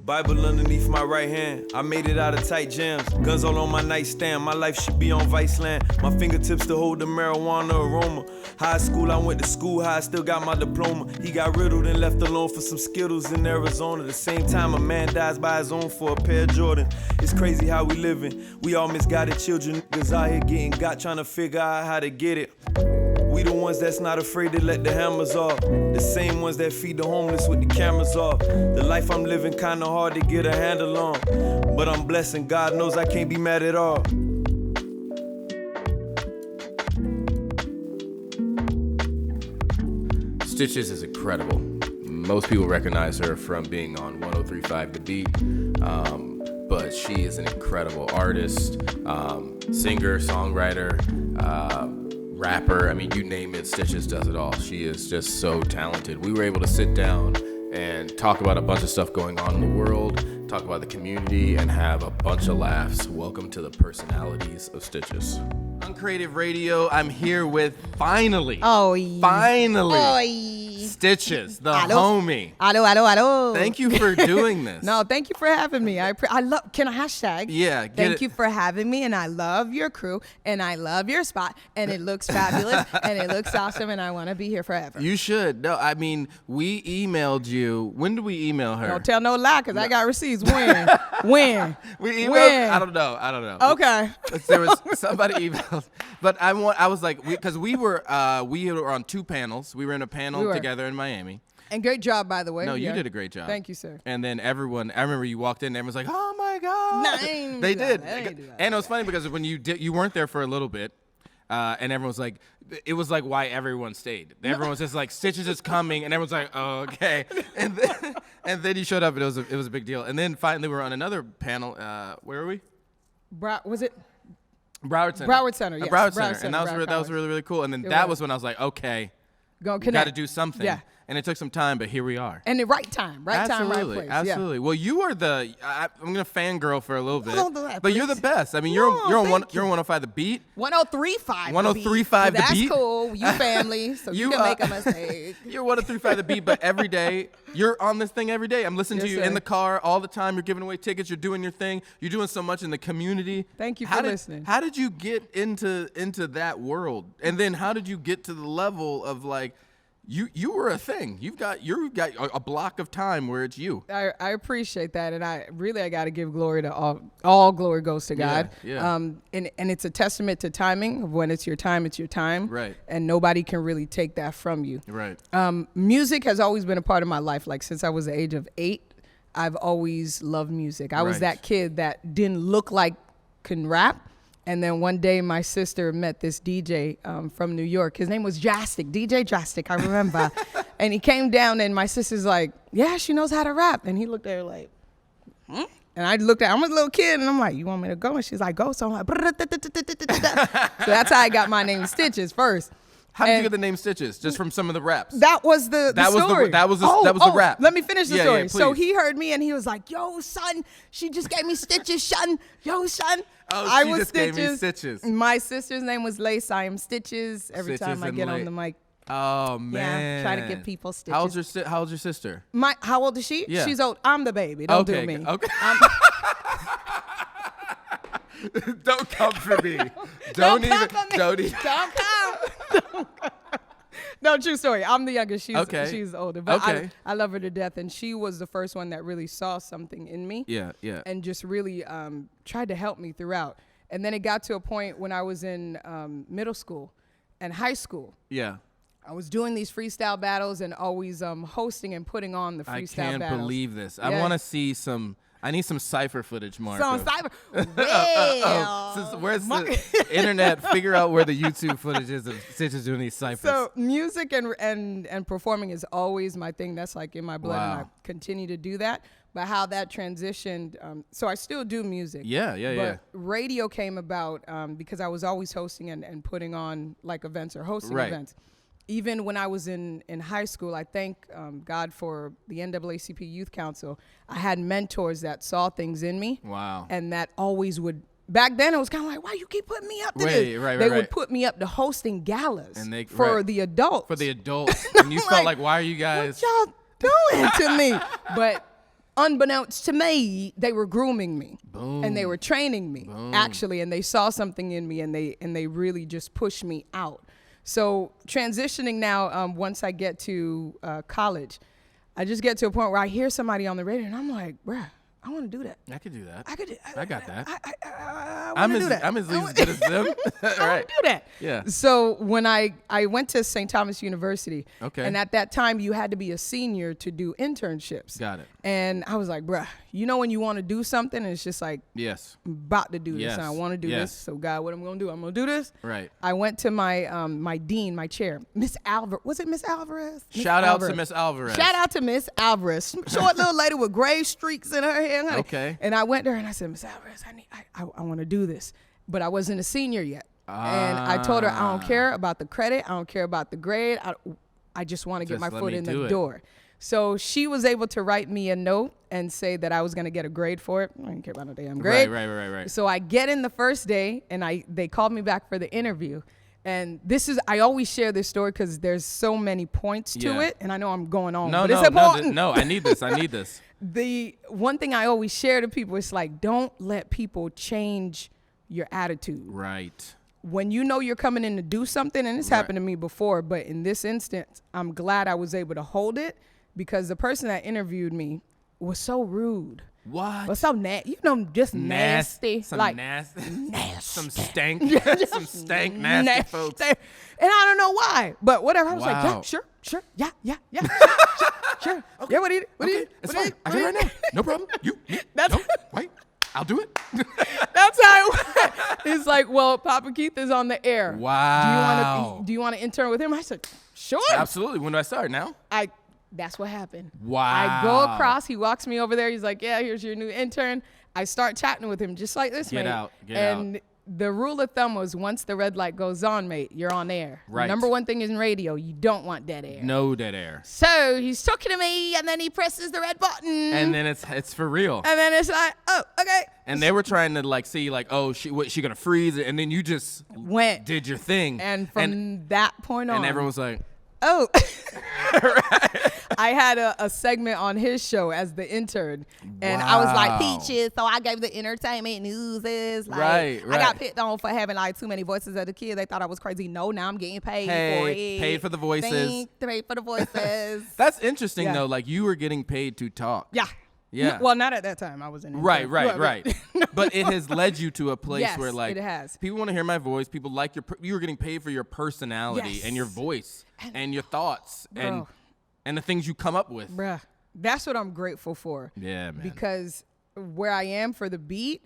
Bible underneath my right hand. I made it out of tight jams. Guns all on my nightstand. My life should be on Vice Land. My fingertips to hold the marijuana aroma. High school, I went to school high, still got my diploma. He got riddled and left alone for some Skittles in Arizona. The same time a man dies by his own for a pair of Jordan. It's crazy how we living. We all misguided children. Niggas out here getting got, trying to figure out how to get it. We the ones that's not afraid to let the hammers off. The same ones that feed the homeless with the cameras off. The life I'm living kinda hard to get a handle on. But I'm blessed and God knows I can't be mad at all. Stichiz is incredible. Most people recognize her from being on 103.5 The Beat. But she is an incredible artist, singer, songwriter, rapper. I mean, you name it, Stichiz does it all. She is just so talented. We were able to sit down and talk about a bunch of stuff going on in the world, talk about the community, and have a bunch of laughs. Welcome to the personalities of Stichiz. Uncreative Radio, I'm here with finally, Stichiz, the homie. Hello. Thank you for doing this. No, thank you for having me. I love. Can I hashtag? Yeah. Thank you for having me, and I love your crew, and I love your spot, and it looks fabulous, and it looks awesome, and I want to be here forever. You should. No, I mean, we emailed you. When did we email her? Don't tell no lie, because I got receipts. When? We emailed. When? I don't know. Okay. There was somebody emailed, but I was like, because we were on two panels. We were in a panel together in Miami. And great job, by the way. No, you did a great job. Thank you, sir. And then I remember you walked in and everyone was like, oh my God. They did. And it was funny because when you weren't there for a little bit, and everyone was like, it was like why everyone stayed. Everyone was just like, Stichiz is coming, and everyone's like, oh, okay. And then you showed up, and it was a big deal. And then finally we were on another panel. Where were we? Was it? Broward Center. Broward Center, yes. Broward Center. And that was really, really cool. And then that was when I was like, okay, got to do something. Yeah. And it took some time, but here we are. And the right time, right place. Absolutely. Yeah. Well, you are I'm gonna fangirl for a little bit, Don't do that, but you're the best. I mean, you're on 105 The Beat. 103.5. 103.5 The Beat. That's cool. You family, so you can make a mistake. You're 103.5 The Beat, but every day you're on this thing every day. I'm listening to you in the car all the time. You're giving away tickets. You're doing your thing. You're doing so much in the community. Thank you for listening. How did you get into that world? And then how did you get to the level of like? You were a thing. You've got a block of time where it's you. I appreciate that, and I got to give glory to all glory goes to God. Yeah. And it's a testament to timing. Of when it's your time, it's your time. Right. And nobody can really take that from you. Right. Music has always been a part of my life. Like since I was the age of 8, I've always loved music. I was that kid that didn't look like can rap. And then one day my sister met this DJ from New York. His name was Drastic, DJ Drastic, I remember. And he came down and my sister's like, yeah, she knows how to rap. And he looked at her like, hmm? And I looked at her, I'm a little kid, and I'm like, you want me to go? And she's like, go. So I'm like, so that's how I got my name Stichiz first. How did you get the name Stichiz? Just from some of the raps? That was the story. That was the rap. Let me finish the story. Yeah, so he heard me and he was like, yo, son, she just gave me Stichiz, son. Yo, son. Oh, she just gave me Stichiz. My sister's name was Lace. I am Stichiz every time I get on the mic. Oh, man. Yeah, try to give people Stichiz. How old's your sister? How old is she? Yeah. She's old. I'm the baby. Don't do me. Okay. Don't come for me. Don't come. No, true story. I'm the youngest. She's older. But I love her to death. And she was the first one that really saw something in me. Yeah. And just really tried to help me throughout. And then it got to a point when I was in middle school and high school. Yeah. I was doing these freestyle battles and always hosting and putting on the freestyle battles. I can't believe this. I want to see I need some cypher footage, Marco. Some cypher. Well, where's the internet? Figure out where the YouTube footage is of Stichiz doing these ciphers. So music and performing is always my thing. That's like in my blood, and I continue to do that. But how that transitioned, so I still do music. Yeah. Radio came about because I was always hosting and putting on like events or hosting events. Even when I was in high school, I thank God for the NAACP Youth Council. I had mentors that saw things in me. Wow. And that always would, back then it was kind of like, why you keep putting me up to this? They would put me up to hosting galas for the adults. For the adults. And you felt like, why are you guys? What y'all doing to me? But unbeknownst to me, they were grooming me. Boom. And they were training me, Boom. actually, and they saw something in me, and they really just pushed me out. So transitioning now, once I get to college, I just get to a point where I hear somebody on the radio, and I'm like, bruh, I want to do that. I could do that. I got that. I I'm want to do as that. I'm as good as them. I want Right. to do that. Yeah. So when I went to St. Thomas University, Okay. and at that time you had to be a senior to do internships. Got it. And I was like, bruh, you know when you want to do something and it's just like, Yes. I'm about to do this, Yes. and I want to do Yes. this. So God, what I'm going to do? I'm going to do this. Right. I went to my my dean, my chair, Miss Alvarez. Was it Miss Alvarez? Miss Shout out Alvarez. to Miss Alvarez. Shout out to Miss Alvarez, short little lady with gray streaks in her hair. honey. Okay. And I went there and I said, Miss Alvarez, I want to do this, but I wasn't a senior yet. And I told her I don't care about the credit, I don't care about the grade. I just want to get Just my let foot me in do the it. door. So she was able to write me a note and say that I was going to get a grade for it. I didn't care about no damn grade. Right. So I get in the first day, and they called me back for the interview. And I always share this story because there's so many points to Yeah. it, and I know I'm going on, No, but no, it's important. no. I need this. I need this. The one thing I always share to people is like, don't let people change your attitude. Right. When you know you're coming in to do something, and it's happened to me before, but in this instance, I'm glad I was able to hold it because the person that interviewed me was so rude. What? Was so nasty. Just nasty. Some like, nasty. nasty. Some stank. Some stank nasty folks. And I don't know why, but whatever. I was like, Wow. yeah, sure. Yeah. Sure. Okay. Yeah, what do you Okay, it's fine. I get it right now. No problem. You. That's- No, wait. I'll do it. That's how it went. It's like, well, Papa Keith is on the air. Wow. Do you want to intern with him? I said, sure. Absolutely. When do I start? Now? That's what happened. Wow. I go across. He walks me over there. He's like, yeah, here's your new intern. I start chatting with him just like this, Get mate. out. And the rule of thumb was once the red light goes on, mate, you're on air. Right. Number one thing in radio, you don't want dead air. No dead air. So he's talking to me, and then he presses the red button. And then it's for real. And then it's like, oh, okay. And they were trying to like see like, oh, she gonna freeze it, and then you just Went. did your thing. And from that point on. and everyone was like, oh. I had a segment on his show as the intern, and I was like, Wow. Peaches, so I gave the entertainment news is like, Right. I got picked on for having like too many voices as a kid. They thought I was crazy. No, now I'm getting paid for it. paid for the voices. Paid for the voices. That's interesting Yeah. though. Like you were getting paid to talk. Yeah. Yeah. Well, not at that time. I was an intern. Right. But it has led you to a place Yes, where like it has. people want to hear my voice. People like you were getting paid for your personality Yes. and your voice and your thoughts Bro. and the things you come up with. Bruh. That's what I'm grateful for. Yeah, man. Because where I am for the beat,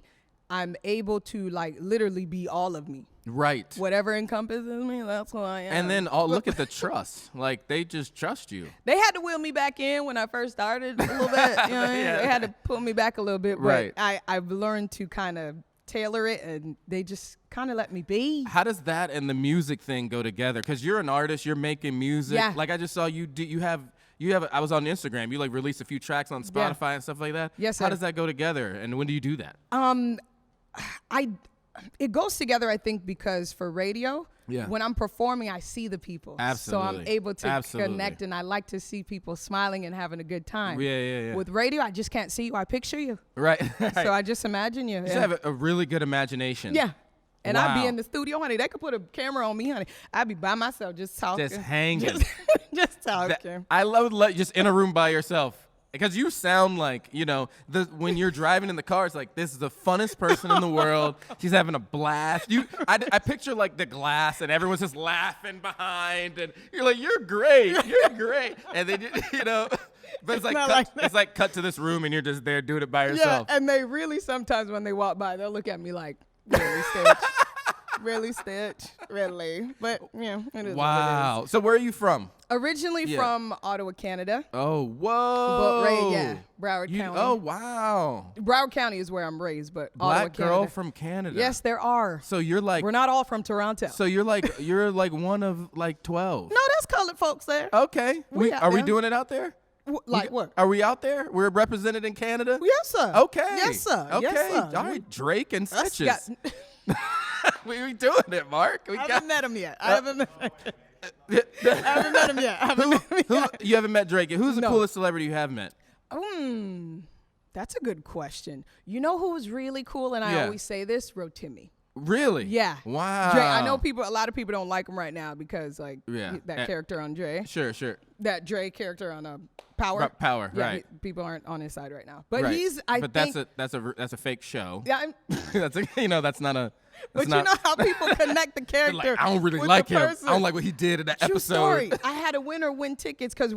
I'm able to like literally be all of me. Right. Whatever encompasses me, that's who I am. And then look at the trust. Like they just trust you. They had to wheel me back in when I first started a little bit. You know what I mean? Yeah. They had to pull me back a little bit. But Right. I've learned to kind of tailor it, and they just kind of let me be. How does that and the music thing go together? Because you're an artist, you're making music. Yeah. Like I just saw you have. I was on Instagram. You like released a few tracks on Spotify and stuff like that. Yes, How sir. does that go together? And when do you do that? It goes together, I think, because for radio, Yeah. when I'm performing, I see the people. So I'm Absolutely. able to Absolutely. connect, and I like to see people smiling and having a good time. Yeah. With radio, I just can't see you. I picture you. Right. So I just imagine you. You should have a really good imagination. Yeah. And I'd Wow. be in the studio, honey. They could put a camera on me, honey. I'd be by myself just talking. Just hanging. Just talking. I love just in a room by yourself. Because you sound like, when you're driving in the car, it's like, this is the funnest person in the world. She's having a blast. I picture like the glass and everyone's just laughing behind. And you're like, you're great. You're great. And then, but it's like, not cut, like that. it's like cut to this room and you're just there doing it by Yeah, yourself. and they really sometimes when they walk by, they'll look at me like, really, Stitch? Really, Stitch? Really? But, it is what it Wow. So where are you from? is. Originally Yeah. from Ottawa, Canada. Oh, whoa. But Broward County. Oh, wow. Broward County is where I'm raised, but Ottawa, Black girl Canada. from Canada. Yes, there are. So you're like, We're not all from Toronto. so you're like one of like 12. no, there's colored folks there. Okay. We out Are we there. doing it out there? Like what? Are we out there? We're represented in Canada? Yes, sir. Okay. Yes, sir. Okay. Yes, sir. All right. Drake and Us Stichiz. got- we doing it, Mark. We I got. haven't met him yet. I haven't met him yet. You haven't met Drake yet. Who's the No. coolest celebrity you have met? That's a good question. You know who was really cool, and I always say this? Rotimi. Really? Yeah. Wow. Dre, I know a lot of people don't like him right now because that character on Dre. Sure. That Dre character on Power. Power, yeah, right. People aren't on his side right now. But But that's a fake show. Yeah. That's that's not a. But you know how people connect the character. Like, I don't really with like the him. person. I don't like what he did in that True episode. Story. I had a winner win tickets because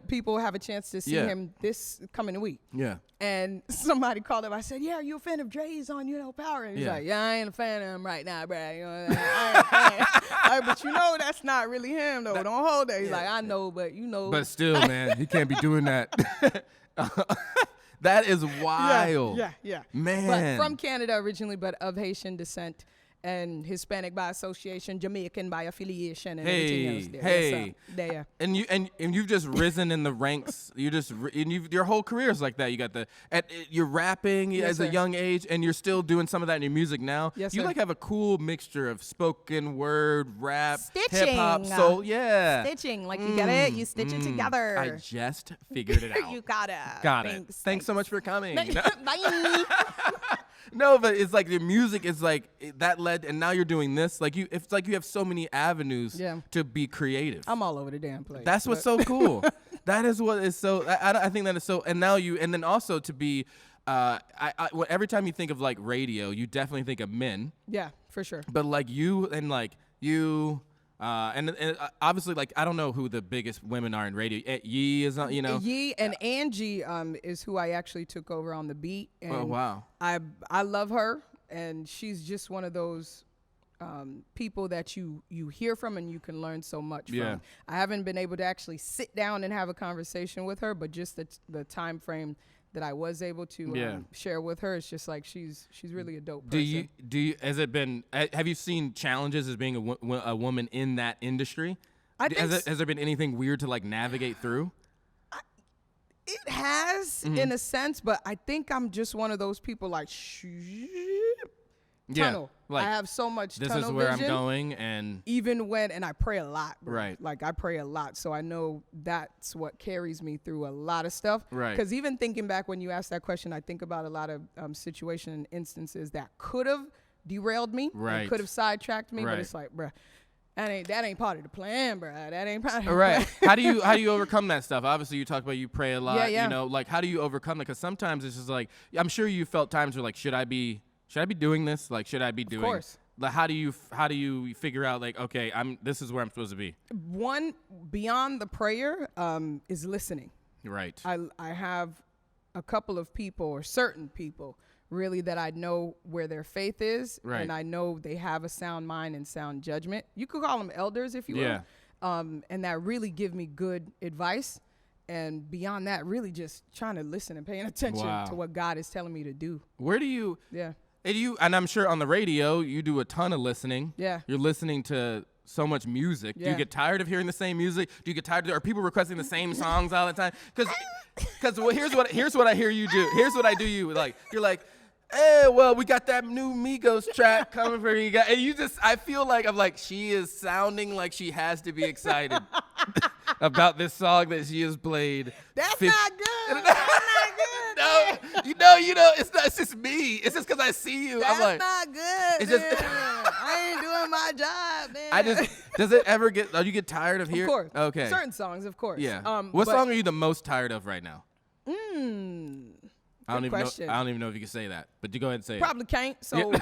people have a chance to see him this coming week. Yeah. And somebody called up. I said, "Yeah, are you a fan of Dre's on Power?" And he's like, "Yeah, I ain't a fan of him right now, bro. I ain't a fan." But that's not really him though. Don't hold that. He's like, "I know, but But still, man, he can't be doing that. That is wild. Yeah. Man. But from Canada originally, but of Haitian descent and Hispanic by association, Jamaican by affiliation, and everything else there. Hey. There. And you've just risen in the ranks. Your whole career is like that. You got you're rapping as a young age, and you're still doing some of that in your music now. Yes, you sir. Have a cool mixture of spoken word, rap, Stitching. hip hop, soul. Yeah. Stitching, like you get it, you stitch it together. I just figured it out. You got it. Got it. Thanks so much for coming. Bye. No, but it's like the music is like that led, and now you're doing this. Like it's like you have so many avenues to be creative. I'm all over the damn place. That's what's so cool. That is what is so. I think that is so. And now and then also to be. Every time you think of like radio, you definitely think of men. Yeah, for sure. But like you and obviously, like, I don't know who the biggest women are in radio. Yee is, Yee and Angie is who I actually took over on the beat. And oh, wow. I love her, and she's just one of those people that you hear from and you can learn so much from. I haven't been able to actually sit down and have a conversation with her, but just the time frame that I was able to share with her, it's just like she's really a dope person. Have you seen challenges as being a woman in that industry? Has there been anything weird to like navigate through? It has in a sense, but I think I'm just one of those people like tunnel. Like, I have so much tunnel vision. This is where I'm going, and even and I pray a lot, bro. Right? Like I pray a lot, so I know that's what carries me through a lot of stuff. Right? Because even thinking back when you asked that question, I think about a lot of situations and instances that could have derailed me, right? Could have sidetracked me, right. But it's like, bro. That ain't part of the plan, bro. That ain't part of the plan. How do you overcome that stuff? Obviously, you talk about you pray a lot. Yeah. Like how do you overcome that? Because sometimes it's just like, I'm sure you felt times where like, should I be doing this? Like, should I be doing? Of course. Like, how do you figure out like, okay, this is where I'm supposed to be? One, beyond the prayer, is listening. Right. I have a couple of people or certain people really that I know where their faith is, right. And I know they have a sound mind and sound judgment. You could call them elders if you will. And that really give me good advice. And beyond that, really just trying to listen and paying attention to what God is telling me to do. Where do you? Yeah. And I'm sure on the radio you do a ton of listening. Yeah. You're listening to so much music. Yeah. Do you get tired of hearing the same music? Do you get tired? Are people requesting the same songs all the time? Because here's what I hear you do. Here's what I do. You're like, hey, well, we got that new Migos track coming for you guys. And I feel like she is sounding like she has to be excited about this song that she has played. That's not good. That's not good. No, it's not. It's just me. It's just because I see you. That's I'm like, not good. It's just I ain't doing my job, man. Does it ever get? Do you get tired of hearing? Of course. Okay. Certain songs, of course. Yeah. What song are you the most tired of right now? I don't even know if you can say that, but you go ahead and say Probably it. Can't. So.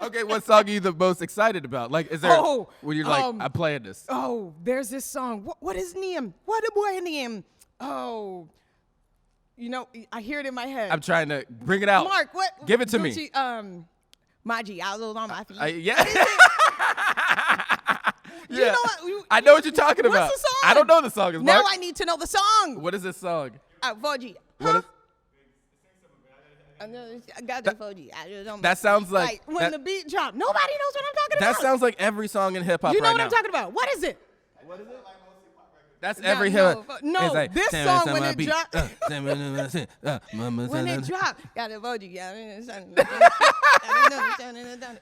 Okay, what song are you the most excited about? Like, is there when you're like, I'm playing this? Oh, there's this song. What is name? What a boy name? Oh, I hear it in my head. I'm trying to bring it out. Mark, what? Give it to me. Maggi, I was on my feet. Yeah. You know what? I know what you're talking about. What's the song? I don't know the song. Now I need to know the song. What is this song? 4G. What is? I got the 4G. That sounds like when the beat drop. Nobody knows what I'm talking about. That sounds like every song in hip hop. You know right what now. I'm talking about? What is it? What is it? That's every hill. No, like, this song when it dropped. when it dropped, got the vote.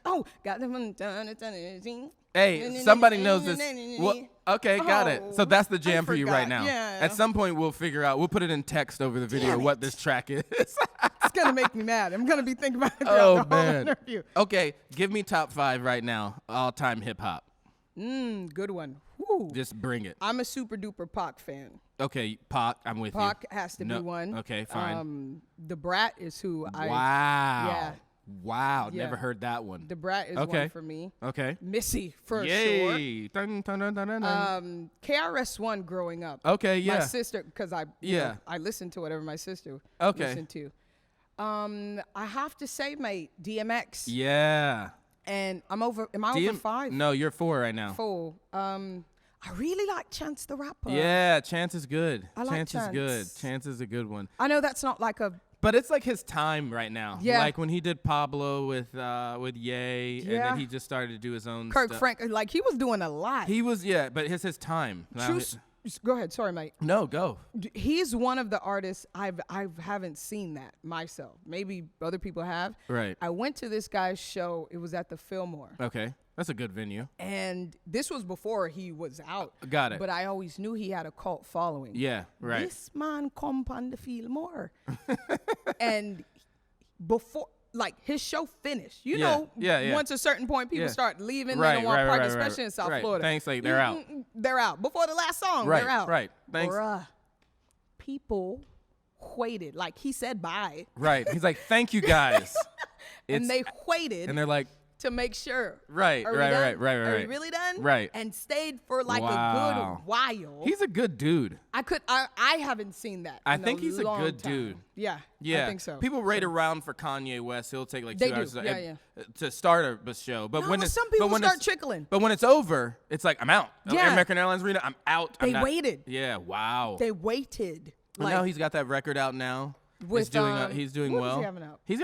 Oh, got the. Hey, somebody knows this. Well, okay, got it. So that's the jam for you right now. Yeah. At some point, we'll figure out. We'll put it in text over the video what this track is. It's gonna make me mad. I'm gonna be thinking about it throughout the whole interview. Okay, give me top 5 right now, all-time hip hop. Good one. Woo. Just bring it. I'm a super duper Pac fan. Okay, Pac, I'm with you. Pac has to be one. Okay, fine. The Brat is who I. Wow. Yeah. Wow, Yeah. never heard that one. The Brat is one for me. Okay. Missy for Yay. sure. Dun, dun, dun, dun, dun, dun. KRS-One growing up. Okay, yeah. My sister, because I listened to whatever my sister listened to. I have to say, mate, DMX. Yeah. And I'm over. Am I over 5? No, you're 4 right now. 4. I really like Chance the Rapper. Yeah, Chance is good. I like Chance is good. Chance is a good one. I know that's not like a. But it's like his time right now. Yeah. Like when he did Pablo with Ye, and then he just started to do his own Kirk stuff. Franklin, like he was doing a lot. He was, but it's his time. Go ahead. Sorry, mate. No, go. He's one of the artists I haven't seen that myself. Maybe other people have. Right. I went to this guy's show. It was at the Fillmore. Okay. That's a good venue. And this was before he was out. Got it. But I always knew he had a cult following. Yeah, right. This man come on the Fillmore. And before, like, his show finished. You know, once a certain point, people start leaving. They don't want park, especially in South Florida. Thanks, like, they're out. They're out. Before the last song, right, they're out. Right, thanks. Bruh, people waited. Like, he said bye. Right. He's like, thank you, guys. And they waited. And they're like, to make sure. Right. Are we really done? Right. And stayed for like a good while. He's a good dude. I haven't seen that. I think he's a good dude. Yeah. I think so. People rate around for Kanye West. He'll take like 2 hours to start a show. But when some people start trickling. But when it's over, it's like, I'm out. Yeah. American Airlines Arena, I'm out. They waited. Yeah, wow. They waited. But now he's got that record out now. He's doing what well. Is he having out? He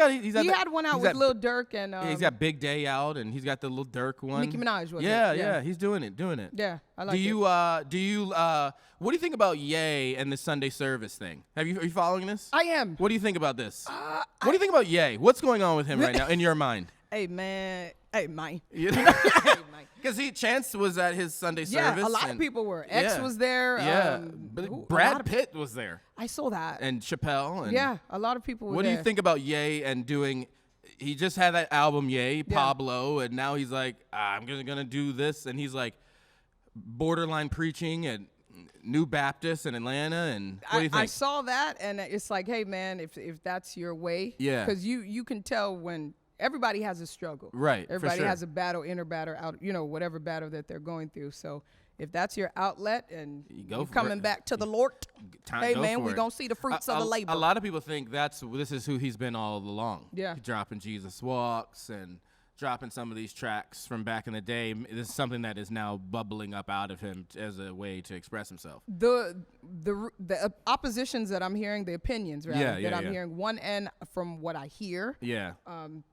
had one out with Lil Durk and he's got Big Day out, and he's got the Lil Durk one. Nicki Minaj was yeah, he's doing it. Yeah, I like it. Do you what do you think about Ye and the Sunday service thing? Are you following this? I am. What do you think about this? What do you think about Ye? What's going on with him right now in your mind? Hey man. Because Chance was at his Sunday service. Yeah, a lot of people were. X was there. Yeah, but Brad Pitt was there. I saw that. And Chappelle. And yeah, a lot of people were What there. do you think about Ye and doing? He just had that album Ye, Pablo, and now he's like, I'm gonna do this, and he's like, borderline preaching at New Baptist in Atlanta. And what do you think? I saw that, and it's like, hey man, if that's your way, because you can tell when. Everybody has a struggle. Right. Everybody has a battle, inner battle, out, whatever battle that they're going through. So if that's your outlet and you're coming back to the Lord, hey man, we're going to see the fruits of the labor. A lot of people think this is who he's been all along. Yeah. Dropping Jesus Walks and dropping some of these tracks from back in the day. This is something that is now bubbling up out of him as a way to express himself. The oppositions that I'm hearing, the opinions rather, I'm hearing, one end from what I hear. Yeah.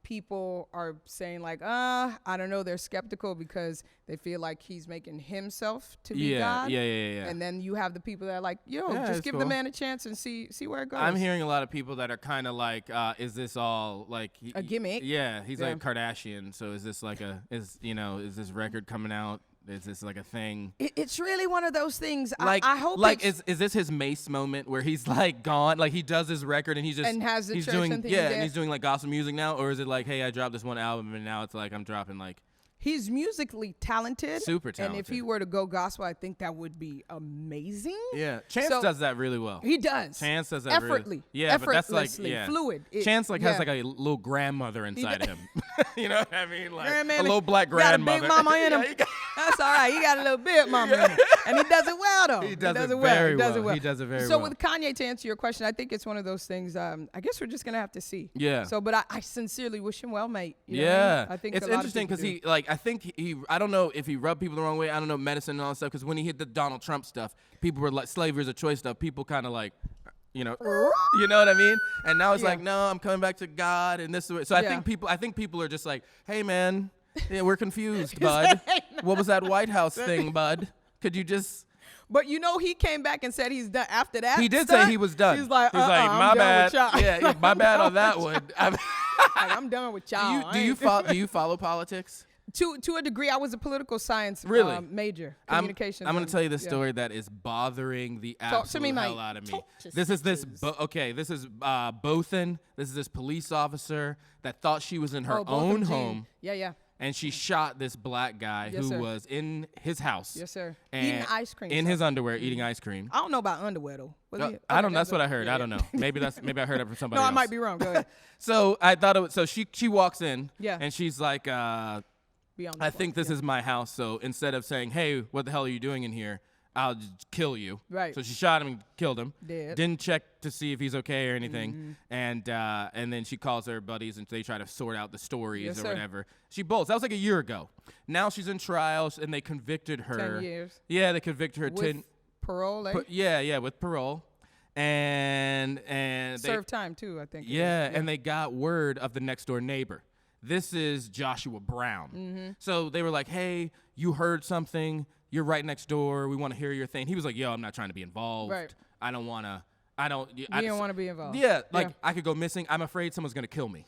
People are saying like, I don't know, they're skeptical because they feel like he's making himself to be God. Yeah. And then you have the people that are like, just give the man a chance and see where it goes. I'm hearing a lot of people that are kind of like, is this all like a gimmick? Yeah, he's like Kardashian. So is this like is this record coming out? Is this like a thing? It's really one of those things. Like, I hope. Like, is this his Mace moment where he's like gone? Like he does his record and he's just and has the he's church doing and and he's doing like gospel music now, or is it like, hey, I dropped this one album and now it's like I'm dropping like. He's musically talented. Super talented. And if he were to go gospel, I think that would be amazing. Yeah. Chance does that really well. He does. Chance does that really yeah, but that's like fluid. Chance has like a little grandmother inside of him. You know what I mean? Like a little black grandmother. Got a big mama in him. That's all right. He got a little big mama in him. And he does it well though. He does it very well. He does it very well. So with Kanye, to answer your question, I think it's one of those things. I guess we're just gonna have to see. Yeah. So, but I sincerely wish him well, mate. You know yeah. what I mean? I think it's interesting because I think he. I don't know if he rubbed people the wrong way. I don't know medicine and all that stuff. Because when he hit the Donald Trump stuff, people were like, slavery is a choice stuff. People kind of like, you know what I mean? And now it's like, no, I'm coming back to God and this. So I think people are just like, hey man, we're confused, bud. What was that White House thing, bud? Could you just But he came back and said he's done after that. He did say he was done. He's like, my I'm bad. done with y'all. Yeah, my bad on that one. I'm done with y'all. Do you follow politics? To a degree, I was a political science major, communications. I'm going to tell you the story that is bothering the absolute hell out of me. This is Bothan. This is this police officer that thought she was in her own home. Yeah. And she shot this black guy who was in his house. Yes, sir. Eating ice cream. In his underwear, eating ice cream. I don't know about underwear though. I don't. That's what I heard. I don't know. Maybe I heard it from somebody else. No, I might be wrong. Go ahead. So I thought it was. So she walks in. Yeah. And she's like, I think this is my house. So instead of saying, "Hey, what the hell are you doing in here?" I'll just kill you. Right. So she shot him and killed him. Dead. Didn't check to see if he's okay or anything. Mm-hmm. And then she calls her buddies and they try to sort out the stories or whatever. She bolts. That was like a year ago. Now she's in trials and they convicted her. 10 years. Yeah, they convicted her. With parole, eh? Yeah, with parole. And they served time too, I think. Yeah, and they got word of the next door neighbor. This is Joshua Brown. Mm-hmm. So they were like, "Hey, you heard something. You're right next door. We want to hear your thing." He was like, "Yo, I'm not trying to be involved. Right. I don't want to. I don't. You don't want to be involved." Yeah, I could go missing. I'm afraid someone's gonna kill me.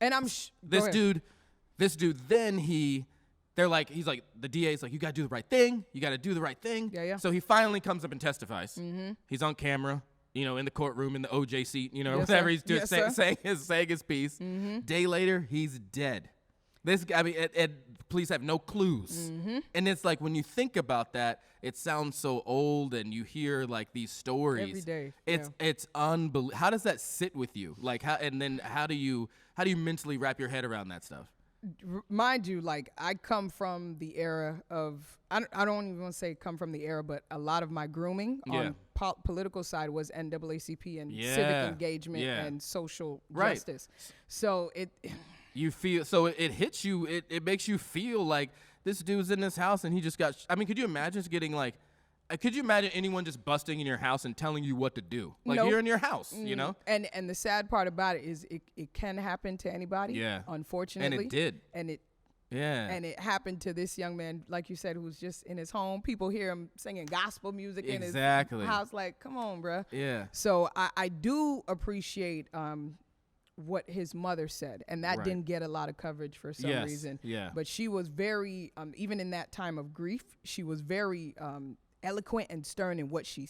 And this dude. Then they're like, he's like, the DA's like, "You gotta do the right thing. You gotta do the right thing." Yeah. So he finally comes up and testifies. Mm-hmm. He's on camera. In the courtroom in the OJ seat. Yes, whatever sir. he's doing, Yes, saying his piece. Mm-hmm. Day later, he's dead. This guy, police have no clues. Mm-hmm. And it's like, when you think about that, it sounds so old and you hear like these stories. Every day. It's unbelievable. How does that sit with you? Like how do you mentally wrap your head around that stuff? Mind you, like I come from the era of, I don't even want to say come from the era, but a lot of my grooming on political side was NAACP and civic engagement and social justice. So you feel, so it hits you, it makes you feel like this dude's in this house and he just got, could you imagine just getting like, could you imagine anyone just busting in your house and telling you what to do? Like, nope. You're in your house, And the sad part about it is it can happen to anybody. Yeah. Unfortunately. And it did. And it happened to this young man, like you said, who was just in his home. People hear him singing gospel music in his house. Like, come on, bruh. Yeah. So I do appreciate what his mother said, and that didn't get a lot of coverage for some reason. Yeah. But she was very, even in that time of grief, she was very eloquent and stern in what she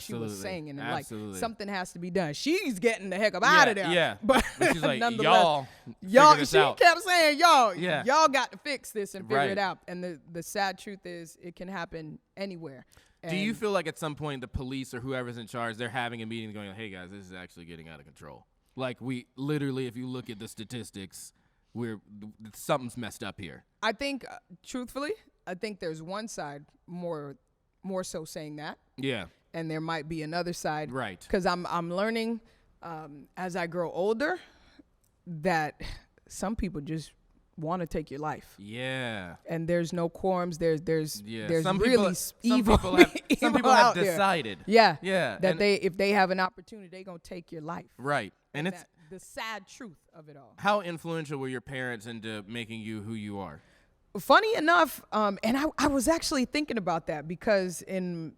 was saying, and like something has to be done. She's getting the heck up out of there. Yeah. But she's like, y'all. She kept saying, y'all got to fix this and figure it out. And the sad truth is, it can happen anywhere. Do you feel like at some point the police or whoever's in charge, they're having a meeting going, "Hey guys, this is actually getting out of control"? Like, we literally, if you look at the statistics, something's messed up here. I think, truthfully, there's one side more so saying that. Yeah. And there might be another side. Right. Because I'm learning as I grow older that some people just want to take your life. Yeah. And there's no quorums. There's some really evil. Some people have decided. Yeah. Yeah. That if they have an opportunity, they're going to take your life. Right. And it's the sad truth of it all. How influential were your parents into making you who you are? Funny enough, and I was actually thinking about that because in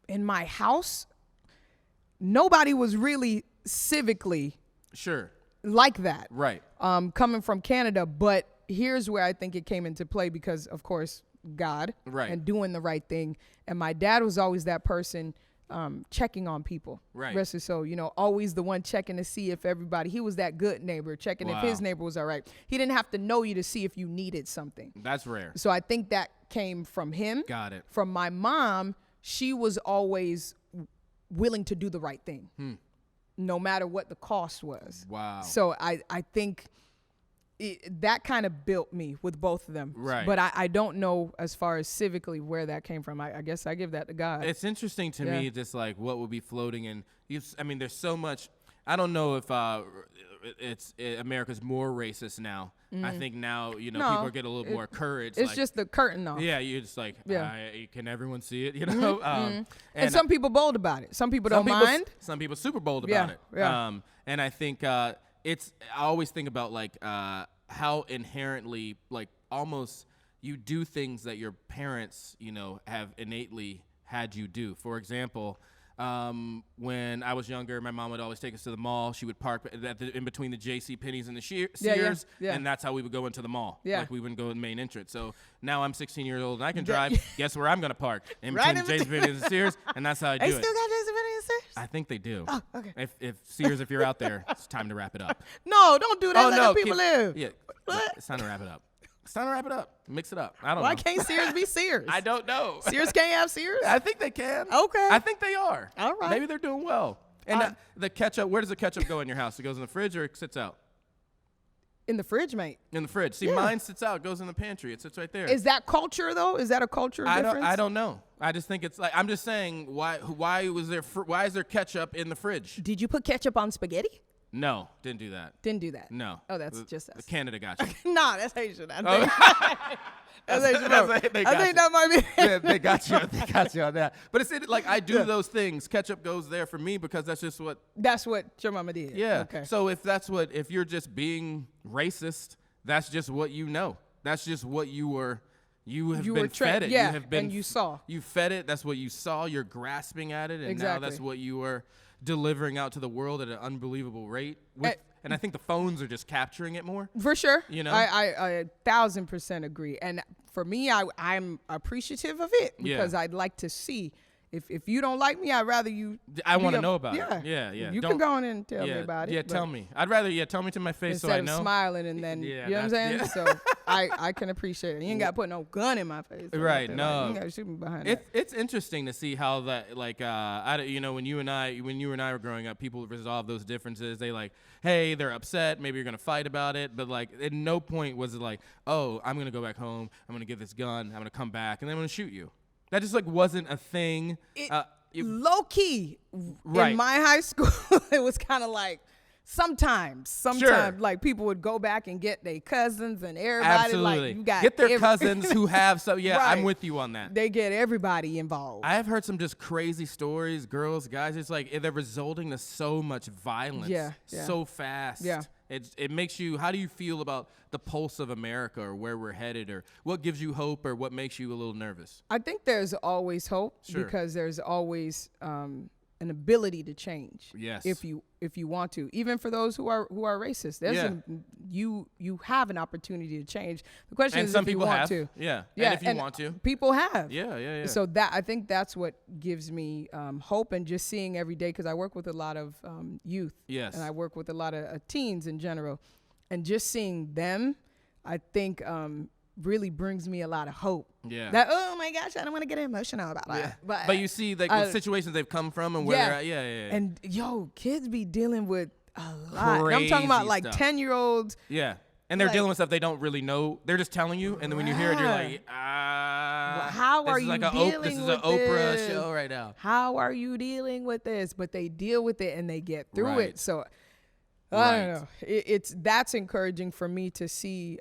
my house, nobody was really civically like that. Right. Coming from Canada, but here's where I think it came into play because, of course, God and doing the right thing. And my dad was always that person checking on people. Right. Rest so, always the one checking to see if everybody, he was that good neighbor, checking if his neighbor was all right. He didn't have to know you to see if you needed something. That's rare. So I think that came from him. Got it. From my mom, she was always willing to do the right thing, no matter what the cost was. Wow. So I think that kind of built me with both of them. Right. But I don't know as far as civically where that came from. I guess I give that to God. It's interesting to me, just like what would be floating in. There's so much. I don't know if America's more racist now. I think now, people are getting a little more courage. It's just the curtain off. Yeah, you're just like, can everyone see it? And some people bold about it. Some people don't mind. Some people super bold about it. Yeah. And I think I always think about like how inherently like almost you do things that your parents, have innately had you do. For example, when I was younger, my mom would always take us to the mall. She would park in between the J.C. Penney's and the Sears, and that's how we would go into the mall. Yeah. Like we wouldn't go in the main entrance. So now I'm 16 years old and I can drive. Guess where I'm going to park? In Right between J.C. Penney's and Sears, and that's how I do They it. still got J.C. Penney and Sears? I think they do. Oh, okay. If Sears, if you're out there, it's time to wrap it up. No, don't do that. Oh, Let no. the people live. Yeah. What? It's time to wrap it up. It's time to wrap it up. Mix it up. I don't Why know. can't Sears be Sears? I don't know. Sears can't have Sears? I think they can. Okay. I think they are. All right. Maybe they're doing well. And the ketchup, where does the ketchup go in your house? It goes in the fridge or it sits out? In the fridge, mate. In the fridge. See, Yeah. Mine sits out, goes in the pantry. It sits right there. Is that culture, though? Is that a culture difference? I don't know. I just think it's like, I'm just saying, why is there ketchup in the fridge? Did you put ketchup on spaghetti? No, didn't do that. Didn't do that. No. Oh, that's just us. Canada got you. Nah, that's Haitian. I think. That's Haitian. I think that might be. Yeah, they got you. They got you on that. But it's like I do those things. Ketchup goes there for me because that's just what. That's what your mama did. Yeah. Okay. So if you're just being racist, that's just what you know. That's just what you were. You have been fed it. Yeah, you have been, and you saw. You fed it. That's what you saw. You're grasping at it, and Exactly. now that's what you are delivering out to the world at an unbelievable rate. And I think the phones are just capturing it more. For sure. You know? I 1,000% agree. And for me, I'm appreciative of it because I'd like to see. If you don't like me, I'd rather you. I want to know about it. Yeah. You can go on and tell me about it. Yeah, tell me. I'd rather tell me to my face so I know. Instead of smiling and then, you know what I'm saying? So I can appreciate it. You ain't got to put no gun in my face. Right, Like, no. you got to shoot me behind that. It's interesting to see how that, like, when you and I were growing up, people resolve those differences. They like, hey, they're upset. Maybe you're going to fight about it. But, like, at no point was it like, oh, I'm going to go back home. I'm going to get this gun. I'm going to come back. And then I'm going to shoot you. That just, like, wasn't a thing. Low key, Right. in my high school, it was kind of like sometimes, Sure. like people would go back and get their cousins and everybody. Absolutely. Like, you got get their cousins who have so. Yeah, Right. I'm with you on that. They get everybody involved. I have heard some just crazy stories, girls, guys. It's like they're resulting to so much violence, Yeah. so fast. Yeah. It makes you. How do you feel about the pulse of America, or where we're headed, or what gives you hope, or what makes you a little nervous? I think there's always hope Sure. because there's always an ability to change. Yes. If you want to, even for those who are racist, there's you have an opportunity to change. The question And is some if you people want have. to. Yeah. Yeah. And if you want to. People have. Yeah. So I think that's what gives me hope, and just seeing every day, because I work with a lot of youth. Yes. And I work with a lot of teens in general, and just seeing them, I think really brings me a lot of hope. Yeah. That, oh my gosh, I don't want to get emotional about that. But you see, like, the situations they've come from and where they're at. Yeah. And kids be dealing with a lot. And I'm talking about Crazy like stuff. 10-year-olds. Yeah. And they're Like- dealing with stuff they don't really know. They're just telling you, and then when you hear it, you're like, How this are is you like dealing this is with an Oprah this? show right now. How are you dealing with this? But they deal with it and they get through Right. it. So I Right. don't know. That's encouraging for me to see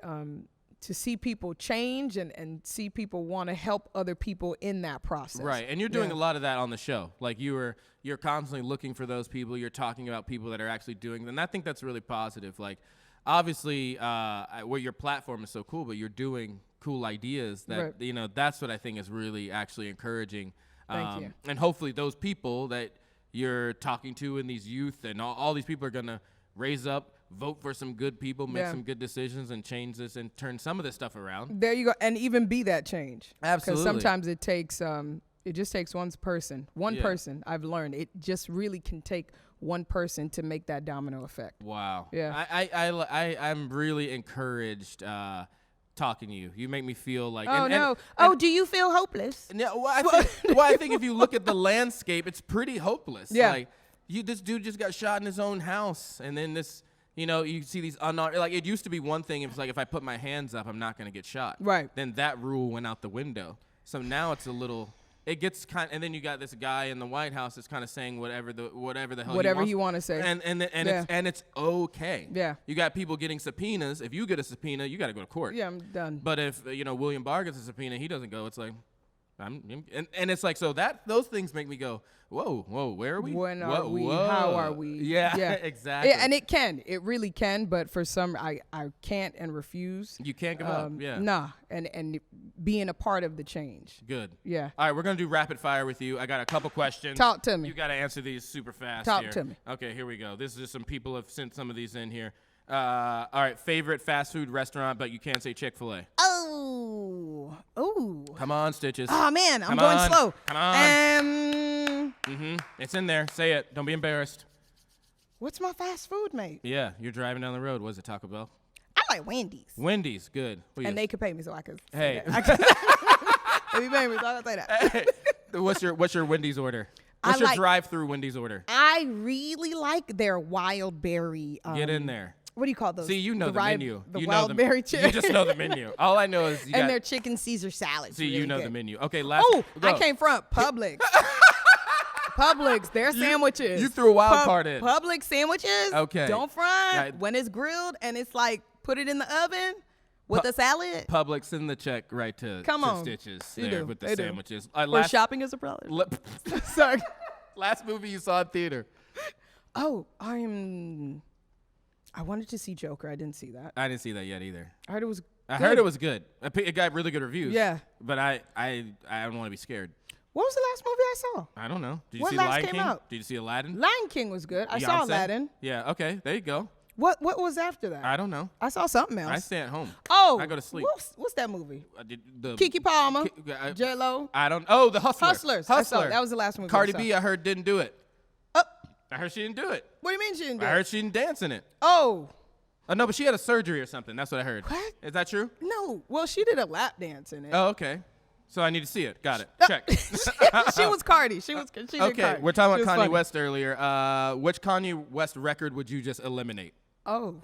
people change and see people want to help other people in that process. Right, and you're doing Yeah. a lot of that on the show. Like you're constantly looking for those people. You're talking about people that are actually doing them. And I think that's really positive. Like, obviously, where your platform is so cool, but you're doing cool ideas that, Right. that's what I think is really actually encouraging. Thank you. And hopefully those people that you're talking to and these youth and all these people are going to raise up, vote for some good people, make some good decisions, and change this and turn some of this stuff around. There you go. And even be that change. Absolutely. Because sometimes it takes it just takes one person. One Yeah. person, I've learned. It just really can take one person to make that domino effect. Wow. Yeah. I'm really encouraged talking to you. You make me feel like. Oh, and, no. and- Do you feel hopeless? No, I think if you look at the landscape, it's pretty hopeless. Yeah. Like, this dude just got shot in his own house, and then this, you see these unarmed. Like, it used to be one thing if it's like, if I put my hands up, I'm not going to get shot. Right. Then that rule went out the window. So now it's a little. It gets and then you got this guy in the White House that's kind of saying whatever the hell Whatever he you want to say. and it's okay. Yeah. You got people getting subpoenas. If you get a subpoena, you got to go to court. Yeah, I'm done. But if William Barr gets a subpoena, he doesn't go. It's like, And it's like, so those things make me go, whoa, where are we? When whoa, are we? whoa. How are we? Yeah, exactly. And it really can, but for some, I can't and refuse. You can't give up, yeah. Nah, and being a part of the change. Good. Yeah. All right, we're going to do rapid fire with you. I got a couple questions. Talk to me. You got to answer these super fast Talk here. to me. Okay, here we go. This is just some people have sent some of these in here. All right, favorite fast food restaurant, but you can't say Chick-fil-A. Oh. Come on, Stichiz. Oh, man, I'm going slow. Come on. It's in there. Say it. Don't be embarrassed. What's my fast food, mate? Yeah, you're driving down the road. Was it Taco Bell? I like Wendy's. Wendy's, good. And they could pay me so I could Hey. say that. If you pay me so I can say that. Hey, what's your Wendy's order? What's your drive-through Wendy's order? I really like their wild berry. Get in there. What do you call those? See, you know the menu. The you wild know berry chicken. You just know the menu. All I know is and their chicken Caesar salads. See, really you know good. the menu. Okay, last. Oh, go. I came from Publix. Publix, their sandwiches. You threw a wild card in. Publix sandwiches. Okay. Don't front. Right. When it's grilled and it's like put it in the oven with a salad. Publix, send the check right to Stichiz You there do. with the They do. sandwiches. Where shopping is a problem. Sorry. Last movie you saw in theater. Oh, I wanted to see Joker. I didn't see that. I didn't see that yet either. I heard it was. I heard it was good. It got really good reviews. Yeah. But I don't want to be scared. What was the last movie I saw? I don't know. Did you What see last Lion came King? out? Did you see Aladdin? Lion King was good. I saw Beyonce? Aladdin. Yeah. Okay. There you go. What was after that? I don't know. I saw something else. I stay at home. Oh, I go to sleep. What's that movie? The Kiki Palmer, Ki- J-Lo. I don't. Oh, the Hustler. Hustlers. I saw it. That was the last movie. Cardi I saw. B, I heard didn't do it. Oh, I heard she didn't do it. what do you mean she didn't do I it? heard she didn't dance in it. Oh, No, but she had a surgery or something. That's what I heard. What? Is that true? no. Well, she did a lap dance in it. Oh, okay. So I need to see it. Got it. Check. She was Cardi. She did Okay, Cardi. we're talking She about was Kanye funny. West earlier. Which Kanye West record would you just eliminate? Oh,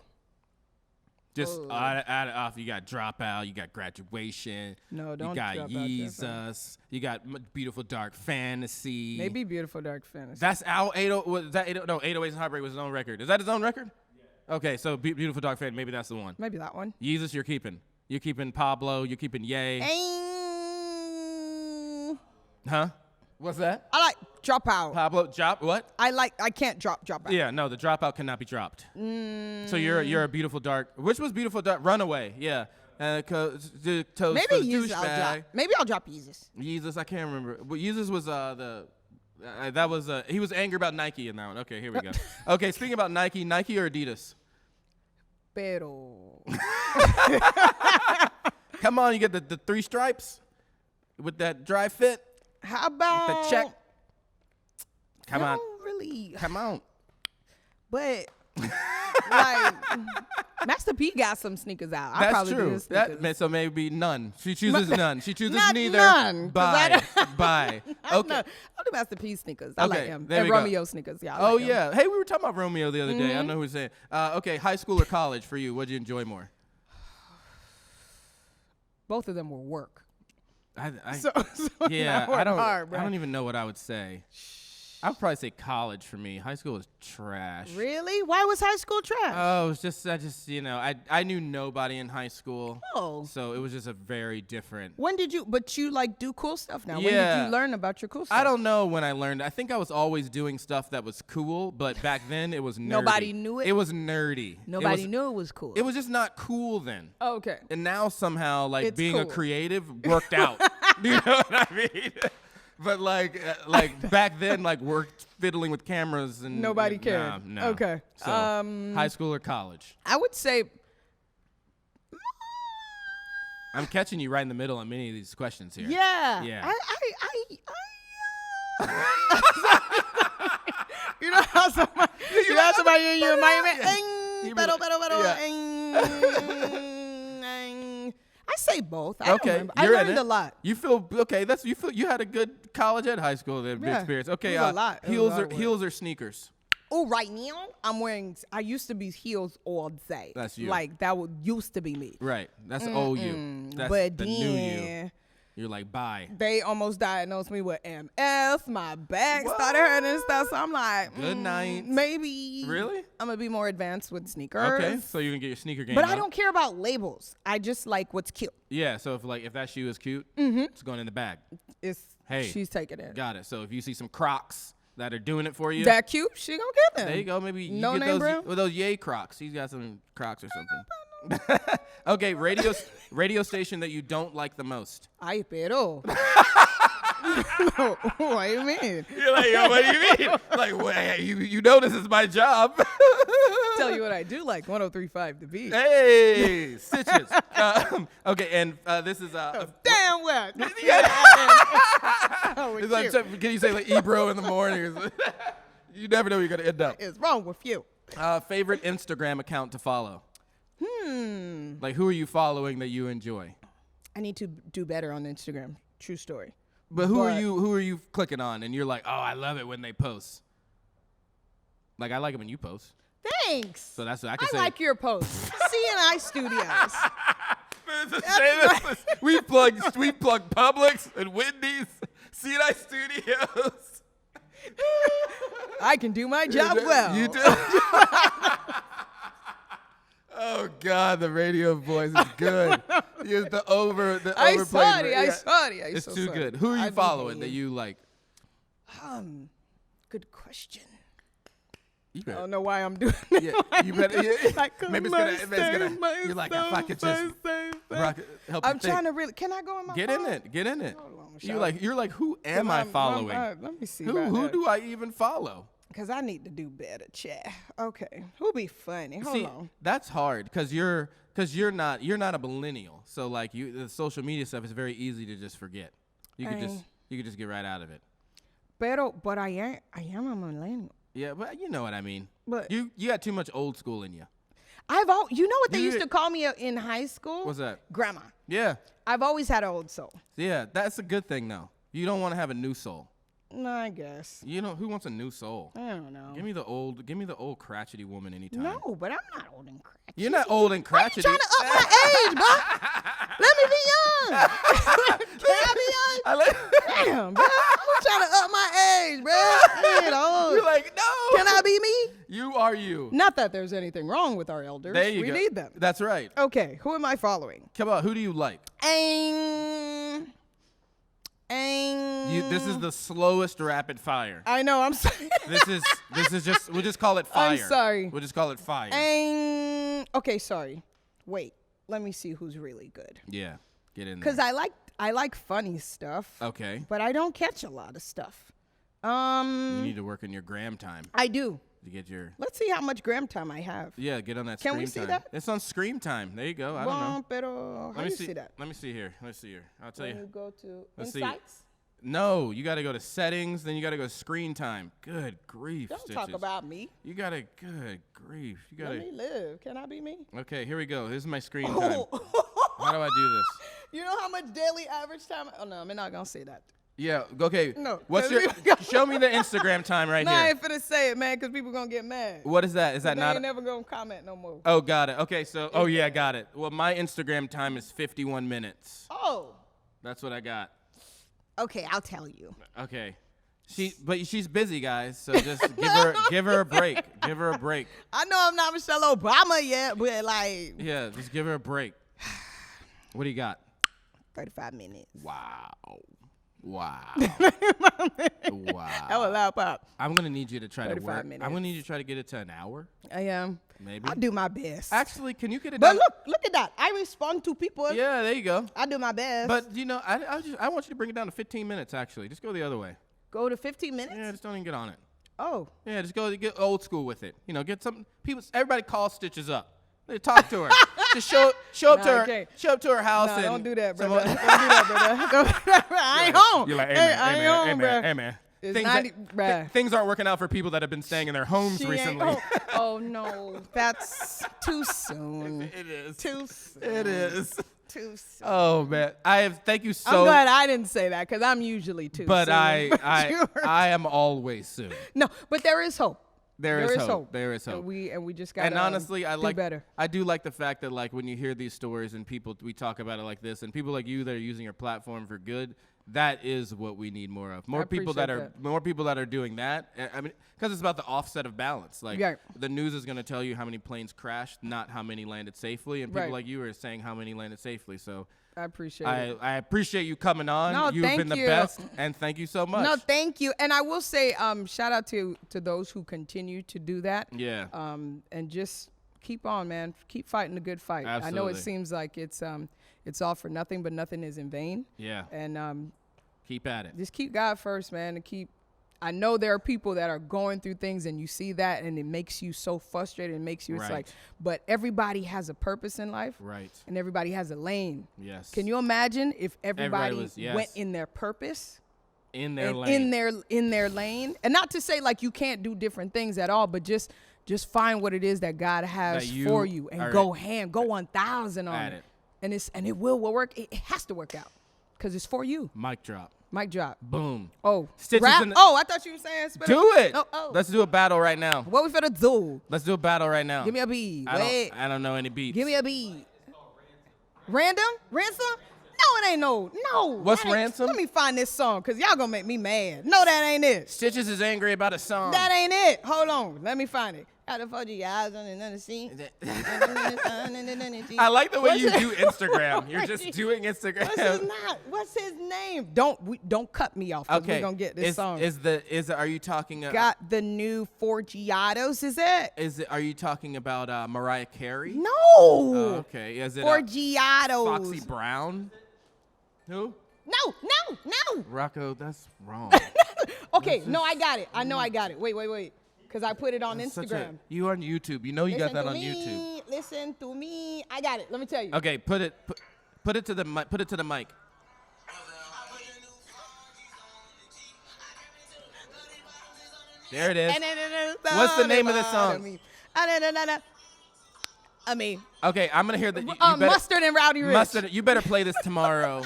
Just add it off. You got Dropout. You got Graduation. No, don't You got Dropout, Yeezus. You got Beautiful Dark Fantasy. maybe Beautiful Dark Fantasy. That's Al 80. Was that 80? No, 808s and Heartbreak was his own record. Is that his own record? Yeah. Okay, so Beautiful Dark Fantasy. Maybe that's the one. Maybe that one. Yeezus, you're keeping. You're keeping Pablo. You're keeping Ye. Huh? What's that? I like Dropout. Pablo. Drop. What? I can't drop out. Yeah, no, the Dropout cannot be dropped. So you're a Beautiful Dark. Which was Beautiful Dark? Runaway. Yeah. Maybe Yeezus I'll drop. Maybe I'll drop Yeezus. Yeezus, I can't remember. But Yeezus was that was he was angry about Nike in that one. Okay, here we go. Okay, speaking about Nike or Adidas? Pero. Come on, you get the 3 stripes with that dry fit. How about The check. Come on. don't really. Come on. But like Master P got some sneakers out. I'll That's probably true. do his sneakers. So maybe none. She chooses none. She chooses Not neither. none, 'cause Bye. I Bye. Okay. I'll do Master P sneakers. I like Okay, him. there And we go. Romeo sneakers. Yeah. I Oh like him. yeah. Hey, we were talking about Romeo the other day. I know who was saying. Okay, high school or college for you? What did you enjoy more? Both of them were work. Yeah, I worked hard, bro. I don't even know what I would say. I would probably say college for me. High school was trash. Really? Why was high school trash? Oh, it was just I knew nobody in high school. Oh. So it was just a very different. When did you? But you like do cool stuff now. When Yeah. did you learn about your cool stuff? I don't know when I learned. I think I was always doing stuff that was cool, but back then it was nerdy. Nobody knew it? It was nerdy. Nobody knew it was cool. It was just not cool then. Oh, okay. And now somehow, like, It's being a cool. creative worked out. You know what I mean? But like back then, like, we're fiddling with cameras and Nobody cared. No. Okay. So high school or college? I would say I'm catching you right in the middle on many of these questions here. yeah. Yeah. You know how somebody in your mind, You pero, yeah. I say both. I don't Okay, remember. I you're in learned it. a lot. You feel okay? You had a good college and high school Yeah, experience. Okay, it was a lot. It was a lot of work. heels or sneakers? Oh, right now I'm wearing. I used to be heels all day. That's you. Like that used to be me. Right, that's old you. That's But the new you. You're like, bye. They almost diagnosed me with MS. My back started hurting and stuff. So I'm like, good night. Maybe. Really? I'm going to be more advanced with sneakers. Okay, so you're going to get your sneaker game But up. I don't care about labels. I just like what's cute. Yeah, so if that shoe is cute, it's going in the bag. She's taking it. Got it. So if you see some Crocs that are doing it for you. That cute, she going to get them. There you go. Maybe you No get name brand? those Yay Crocs. He's got some Crocs or something. Okay, radio station that you don't like the most. Ay, pero. What do you mean? You're like, yo, what do you mean? Like, well, you know this is my job. Tell you what I do like, 103.5 The Beat. Hey, Stichiz. Okay, and this is Damn well. it's like, can you say like Ebro in the morning? You never know where you're gonna end up. What is wrong with you? Favorite Instagram account to follow? Like, who are you following that you enjoy? I need to do better on Instagram. True story. But who are you clicking on and you're like, oh, I love it when they post? Like, I like it when you post. Thanks. So that's what I can say. I like your post. CNI Studios. we plug Publix and Wendy's, CNI Studios. I can do my job well. You do. Oh God, the radio voice is good. The overplayed. It's too good. Who are you following that you like? Good question. You I better, don't know why I'm doing it. yeah, you better. Yeah. Like, Maybe it's gonna. You're like, if I could just help. I'm trying to really. Can I go in my Get phone? in it. Get in it. Hold on, You're like, who am I following? Let me see. Who do I even follow? Because I need to do better, chat. Okay, who'll be funny? Hold on. That's hard because you're not a millennial. So like the social media stuff is very easy to just forget. You could just get right out of it. But I am a millennial. Yeah, but you know what I mean. But you got too much old school in you. You know what they used to call me in high school? What's that? Grandma. Yeah. I've always had an old soul. Yeah, that's a good thing though. You don't want to have a new soul. No, I guess. You know who wants a new soul? I don't know. Give me the old crotchety woman anytime. No, but I'm not old and crotchety. You're not old and crotchety. Why you trying to up my age, bro? Let me be young. Can I be young? Damn, bro. I'm trying to up my age, bro. You're like, no. Can I be me? You are you. Not that there's anything wrong with our elders. There you go. We need them. That's right. Okay, who am I following? Come on, who do you like? This is the slowest rapid fire. I know, I'm sorry. This is just, we'll just call it fire. I'm sorry. We'll just call it fire. Okay, sorry. Wait, let me see who's really good. Yeah, get in there. Because I like funny stuff. Okay. But I don't catch a lot of stuff. You need to work in your gram time. I do. To get your. Let's see how much gram time I have. Yeah, get on that Can screen we see time. that? It's on screen time. There you go. I don't know. Pero how do you see that? Let me see here. I'll tell When you. you go to Let's see. Insights? No, you got to go to settings, then you got to go to screen time. Good grief, Don't Stichiz. talk about me. You got to, good grief. You got Let me live. Can I be me? Okay, here we go. This is my screen time. How do I do this? You know how much daily average time? Oh, no, I'm not going to say that. Yeah, okay. No. What's your, show me the Instagram time right I here. ain't finna say it, man, because people going to get mad. What is that? Is that They not? ain't never going to comment no more. Oh, got it. Okay, so, oh yeah, got it. Well, my Instagram time is 51 minutes. Oh. That's what I got. Okay, I'll tell you. Okay. But she's busy, guys, so just give her a break. Give her a break. I know I'm not Michelle Obama yet, but like. Yeah, just give her a break. What do you got? 35 minutes. Wow. Wow. That was loud pop. I'm gonna need you to try to 35 work. minutes. I'm gonna need you to try to get it to an hour. I am. Maybe. I'll do my best. Actually, can you get it But done? look at that. I respond to people. Yeah, there you go. I do my best. But you know, I want you to bring it down to 15 minutes. Actually, just go the other way. Go to 15 minutes? Yeah, just don't even get on it. Oh. Yeah, just get old school with it. You know, get some people. Everybody call Stichiz up. They talk to her. Just show up to her. okay. Show up to her house. No, and don't do that, brother. Don't do that, brother. Don't do that, brother. I ain't home. You're like, hey, I man, ain't home, bro. hey man. It's 90, bruh. Things aren't working out for people that have been staying in their homes She ain't recently. home. Oh, no. That's too soon. It is. Too soon. It is. Too soon. Oh man, thank you so. I'm glad I didn't say that because I'm usually too But soon. I am always soon. No, but there is hope. There is hope. There is hope. And we just got to And honestly, do better. I do like the fact that like when you hear these stories and we talk about it like this, and people like you that are using your platform for good, that is what we need more of. More people that are doing that. I mean, because it's about the offset of balance. Like the news is going to tell you how many planes crashed, not how many landed safely, and people like you are saying how many landed safely. So I appreciate it. I appreciate you coming on. No, You've been the best, and thank you so much. No, thank you. And I will say, shout out to those who continue to do that. Yeah. And just keep on, man. Keep fighting the good fight. Absolutely. I know it seems like it's all for nothing, but nothing is in vain. Yeah. And keep at it. Just keep God first, man, and I know there are people that are going through things and you see that and it makes you so frustrated. It makes you, it's like, but everybody has a purpose in life. Right. And everybody has a lane. Yes. Can you imagine if everybody went in their purpose? In their lane. In their lane. And not to say like you can't do different things at all, but just find what it is that God has for you and go 1,000 on it. And it will work. It has to work out because it's for you. Mic drop. Mic drop. Boom. Oh, Stichiz rap? I thought you were saying spit. Do it. Oh. Let's do a battle right now. What we finna do? Let's do a battle right now. Give me a beat. I don't know any beats. Give me a beat. Random? Ransom? No, it ain't no. What's Ransom? Let me find this song, because y'all gonna make me mad. No, that ain't it. Stichiz is angry about a song. That ain't it. Hold on. Let me find it. Got a fudgy eyes on another scene. I like the way you do Instagram. You're just doing Instagram. What's his name? Don't cut me off. Okay. We're gonna get this song. Are you talking got the new Forgiatos, is it? Are you talking about Mariah Carey? No. Okay. Is it Forgiatos? Foxy Brown? Who? No. Rocco, that's wrong. Okay, no, I got it. I know I got it. Wait. Because I put it on Instagram. You on YouTube. You know you got that on YouTube. Listen to me. I got it. Let me tell you. Okay, put it to the mic. Put it to the mic. There it is. What's the name of the song? Okay, I'm gonna hear the Mustard and Rowdy Rich. Mustard. You better play this tomorrow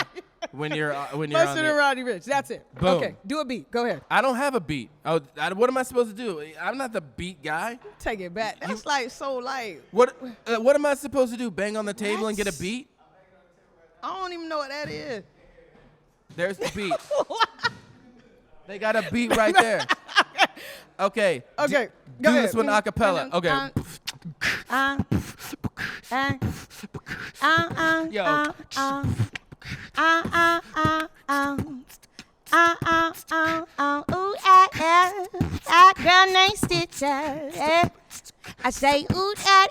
when you're Mustard and Rowdy Rich. That's it. Boom. Okay, do a beat. Go ahead. I don't have a beat. What am I supposed to do? I'm not the beat guy. Take it back. That's like so light. What am I supposed to do? Bang on the table and get a beat? I don't even know what that is. There's the beat. They got a beat right there. Okay. Okay. Do this one a cappella. Okay. Yo. Girl named Stichiz. I say, ooh, that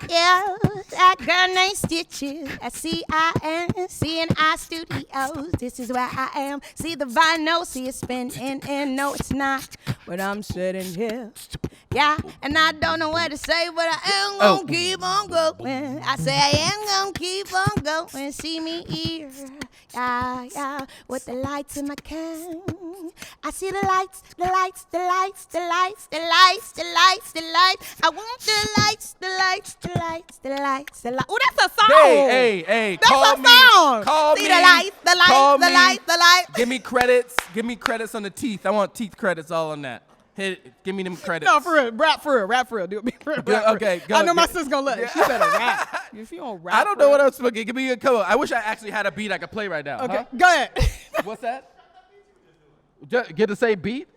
girl named Stichiz at CINCNI Studios. This is where I am. See the vinyl, see it spinning, and no, it's not. But I'm sitting here. Yeah, and I don't know what to say, but I am gonna keep on going. I say I am gonna keep on going. See me here, yeah, with the lights in my can. I see the lights. I want the lights. Oh, that's a song. Hey, that's call a me. song. Call see me. the light. Give me credits. Give me credits on the teeth. I want teeth credits all on that. Give me them credits. No, for real. Rap for real. Do it. Okay, go. I know my sister's gonna let it. She better rap. If you don't rap, I don't know what else to give me a cover. I wish I actually had a beat I could play right now. Okay, huh? go ahead. What's that? Get to say beat?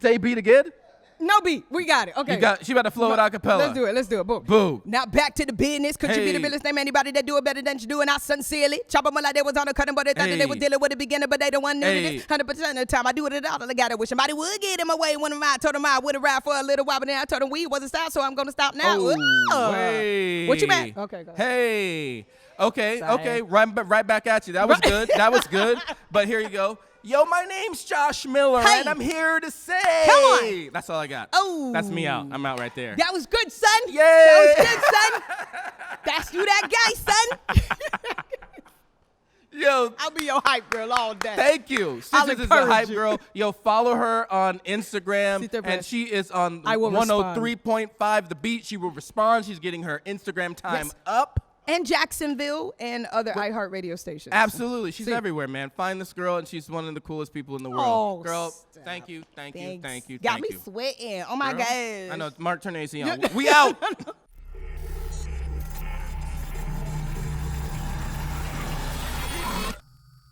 Say beat again? No beat. We got it. Okay. She about to flow it a cappella. Let's do it. Boom. Boom. Now back to the business. Could you be the realest name anybody that do it better than you do? And I sincerely chop them like they was on the cutting, but they thought that they was dealing with the beginner, but they don't want to do this 100% of the time. I do it all. I got it. Wish somebody would get in my way. One of mine told him I would have ride for a little while, but then I told him weed wasn't style, so I'm gonna stop now. Hey. What you mad? Okay. Go ahead. Hey. Okay. Right back at you. That was good. That was good. But here you go. Yo, my name's Josh Miller, and I'm here to say. Come on. That's all I got. Oh. That's me out. I'm out right there. That was good, son. Yeah. That was good, son. That's you, that guy, son. Yo. I'll be your hype girl all day. Thank you. Stichiz is the hype girl. Yo, follow her on Instagram, and she is on 103.5 The Beat. She will respond. She's getting her Instagram time up. And Jacksonville and other iHeartRadio stations. Absolutely. She's everywhere, man. Find this girl, and she's one of the coolest people in the world. Oh, girl, stop. thank you. Got me sweating. Oh, my Girl, gosh. I know. Mark Ternesi on. We out.